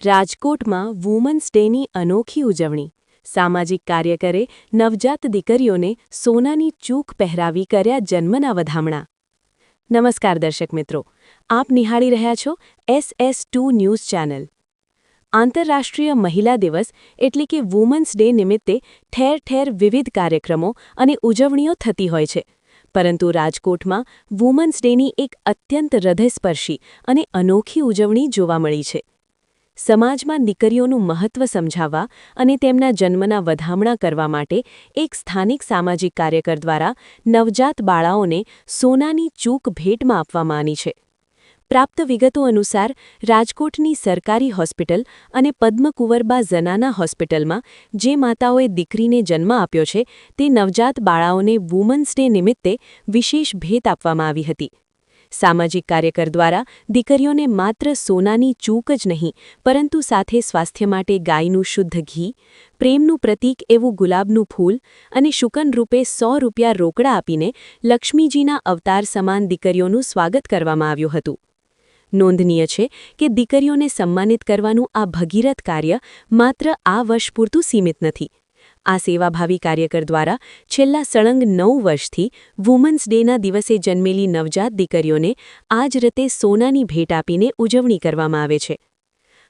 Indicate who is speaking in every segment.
Speaker 1: રાજકોટમાં વુમન્સ ડેની અનોખી ઉજવણી. સામાજિક કાર્યકરે નવજાત દીકરીઓને સોનાની ચૂક પહેરાવી કર્યા જન્મના વધામણા. નમસ્કાર દર્શક મિત્રો, આપ નિહાળી રહ્યા છો SS2 ન્યૂઝ ચેનલ. આંતરરાષ્ટ્રીય મહિલા દિવસ એટલે કે વુમન્સ ડે નિમિત્તે ઠેર ઠેર વિવિધ કાર્યક્રમો અને ઉજવણીઓ થતી હોય છે. પરંતુ રાજકોટમાં વુમન્સ ડેની એક અત્યંત હૃદયસ્પર્શી અને અનોખી ઉજવણી જોવા મળી છે. સમાજમાં દીકરીઓનું મહત્વ સમજાવવા અને તેમના જન્મના વધામણા કરવા માટે એક સ્થાનિક સામાજિક કાર્યકર દ્વારા નવજાત બાળાઓને સોનાની ચૂક ભેટમાં આપવામાં આવી છે. પ્રાપ્ત વિગતો અનુસાર રાજકોટની સરકારી હોસ્પિટલ અને પદ્મકુંવરબા ઝનાના હોસ્પિટલમાં જે માતાઓએ દીકરીને જન્મ આપ્યો છે તે નવજાત બાળાઓને વુમન્સ ડે નિમિત્તે વિશેષ ભેટ આપવામાં આવી હતી. સામાજિક કાર્યકર દ્વારા દીકરીઓને માત્ર સોનાની ચૂક જ નહીં પરંતુ સાથે સ્વાસ્થ્ય માટે ગાયનું શુદ્ધ ઘી, પ્રેમનું પ્રતીક એવું ગુલાબનું ફૂલ અને શુકન રૂપે 100 રૂપિયા રોકડા આપીને લક્ષ્મીજીના અવતાર સમાન દીકરીઓનું સ્વાગત કરવામાં આવ્યું હતું. નોંધનીય છે કે દીકરીઓને સન્માનિત કરવાનું આ ભગીરથ કાર્ય માત્ર આ વર્ષ પૂરતું સીમિત નથી. આ સેવાભાવી કાર્યકર દ્વારા છેલ્લા સળંગ 9 વર્ષથી વુમન્સ ડેના દિવસે જન્મેલી નવજાત દીકરીઓને આ જ રીતે સોનાની ભેટ આપીને ઉજવણી કરવામાં આવે છે.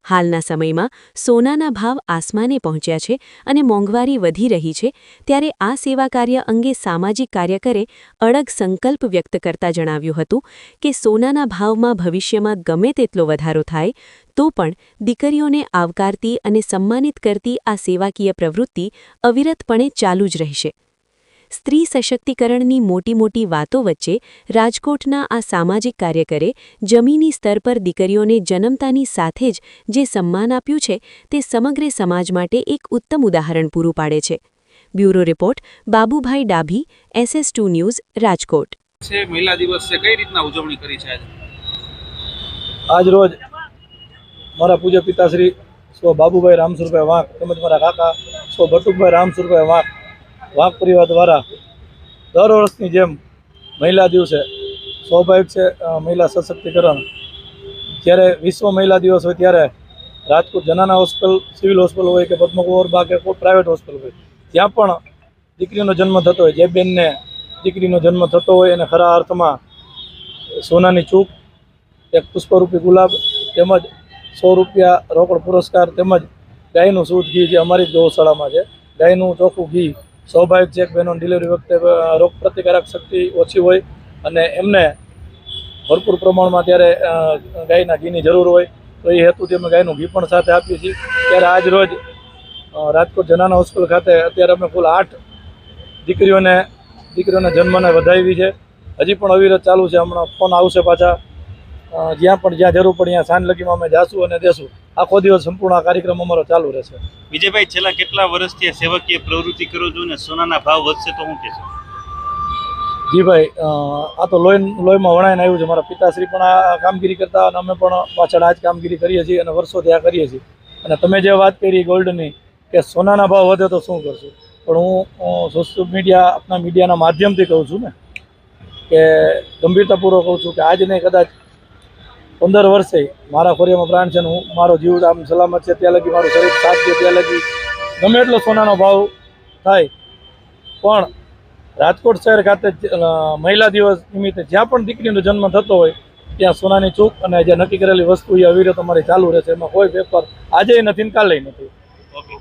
Speaker 1: હાલના સમયમાં સોનાના ભાવ આસમાને પહોંચ્યા છે અને મોંઘવારી વધી રહી છે, ત્યારે આ સેવા કાર્ય અંગે સામાજિક કાર્યકરે અડગ સંકલ્પ વ્યક્ત કરતા જણાવ્યું હતું કે સોનાના ભાવમાં ભવિષ્યમાં ગમે તેટલો વધારો થાય તો પણ દીકરીઓને આવકારતી અને સન્માનિત કરતી આ સેવાકીય પ્રવૃત્તિ અવિરતપણે ચાલુ જ રહેશે. સ્ત્રી સશક્તિકરણની મોટી વાતો વચ્ચે રાજકોટના આ સામાજિક કાર્યકરે જમીની સ્તર પર દીકરીઓને જન્મતાની સાથે જ જે સન્માન આપ્યું છે તે સમગ્ર સમાજ માટે એક ઉત્તમ ઉદાહરણ પૂરું પાડે છે. Bureau report Babubhai Dabhi, SS2 news, Rajkot.
Speaker 2: મહિલા દિવસ છે, કઈ રીતના ઉજવણી કરી છે
Speaker 3: આજ રોજ મારા પૂજ્ય પિતાશ્રી સ્વ બાબુભાઈ રામસુરભાઈ વાંક તેમજ મારા કાકા સ્વ બટુકભાઈ રામસુરભાઈ વાંક પરિવાર દ્વારા દર વર્ષની જેમ મહિલા દિવસે સ્વાભાવિક છે મહિલા સશક્તિકરણ. જ્યારે વિશ્વ મહિલા દિવસ હોય ત્યારે રાજકોટ જનાના હોસ્પિટલ, સિવિલ હોસ્પિટલ હોય કે પદ્મકુંવરબા કે કોઈ પ્રાઇવેટ હોસ્પિટલ હોય ત્યાં પણ દીકરીનો જન્મ થતો હોય, જે બેનને દીકરીનો જન્મ થતો હોય એને ખરા અર્થમાં સોનાની ચૂક, એક પુષ્પરૂપી ગુલાબ તેમજ 100 રૂપિયા રોકડ પુરસ્કાર તેમજ ગાયનું શુદ્ધ ઘી, જે અમારી જ ગૌશાળામાં છે, ગાયનું ચોખ્ખું ઘી. સ્વાભાવિક છે કે બહેનોની ડિલિવરી વખતે રોગ પ્રતિકારક શક્તિ ઓછી હોય અને એમને ભરપૂર પ્રમાણમાં ત્યારે ગાયના ઘીની જરૂર હોય, તો એ હેતુથી અમે ગાયનું ઘી પણ સાથે આપીએ છીએ. ત્યારે આજ રોજ રાજકોટ જનાના હોસ્પિટલ ખાતે અત્યારે અમે કુલ 8 દીકરીઓના જન્મને વધાવી છે. હજી પણ અવિરત ચાલુ છે. હમણાં ફોન આવશે પાછા. જ્યાં જરૂર પડે ત્યાં સાંજ લગીમાં અમે જાશું અને દેશું. આખો દિવસ સંપૂર્ણ કાર્યક્રમ અમારો ચાલુ રહેશે.
Speaker 2: વિજયભાઈ, છેલ્લા કેટલા વર્ષથી સેવકીય પ્રવૃત્તિ કરો છો ને સોનાના ભાવ વધશે તો શું કહેશો?
Speaker 3: જી ભાઈ, આ તો લોહીમાં વણાઈને આવ્યું છે. મારા પિતાશ્રી પણ આ કામગીરી કરતા અને અમે પણ પાછળ આ જ કામગીરી કરીએ છીએ અને વર્ષોથી આ કરીએ છીએ. અને તમે જે વાત કરી ગોલ્ડની કે સોનાના ભાવ વધે તો શું કરશું, પણ હું સોશિયલ મીડિયા, આપણા મીડિયાના માધ્યમથી કહું છું ને કે ગંભીરતાપૂર્વક કહું છું કે આજ નહીં કદાચ 15 વર્ષે મારા ખોરિયામાં પ્રાણ છે ને હું મારો જીવ આમ સલામત છે ત્યાં લગી, મારું શરીર સાથ છે ત્યાં લગી ગમે એટલો સોનાનો ભાવ થાય પણ રાજકોટ શહેર ખાતે મહિલા દિવસ નિમિત્તે જ્યાં પણ દીકરીનો જન્મ થતો હોય ત્યાં સોનાની ચૂક અને જે નક્કી કરેલી વસ્તુ એ અવિરત અમારી ચાલુ રહેશે. એમાં કોઈ ફેરફાર આજે નથી ને કાલે નથી.
Speaker 2: ઓકે.